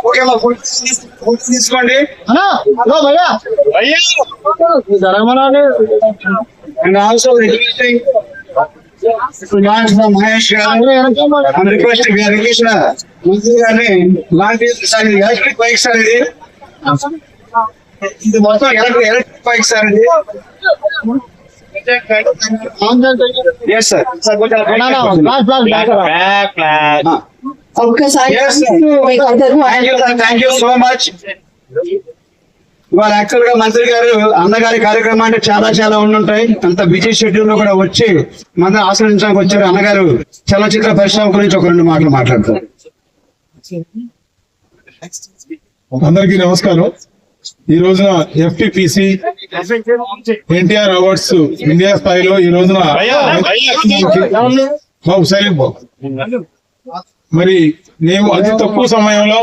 ఓకేమ్మా, photo తీసుకోండి. And also requesting Lance from Mahesh garu and requesting we are requesting మంత్రి గారిని లాంటి sir ఇది ఎలక్ట్రిక్ బైక్ సార్ ఇది మొత్తం ఎలక్ట్రిక్ బైక్ సార్ ఇది. ఎస్ సార్ ఒక్కసారి థ్యాంక్ యూ సో మచ్. ఇవాళ యాక్చువల్ గా మంత్రి గారు అన్నగారి కార్యక్రమం అంటే చాలా చాలా ఉండుంటాయి. అంత బిజీ షెడ్యూల్ లో కూడా వచ్చి మన ఆశ్రయించడానికి వచ్చారు. అన్నగారు చలనచిత్ర పరిశ్రమ గురించి ఒక 2 మాటలు మాట్లాడతారు. అందరికీ నమస్కారం. ఈ రోజున FTPC ఎన్టీఆర్ అవార్డ్స్ ఇండియా స్థాయిలో ఈ రోజున మరి మేము అతి తక్కువ సమయంలో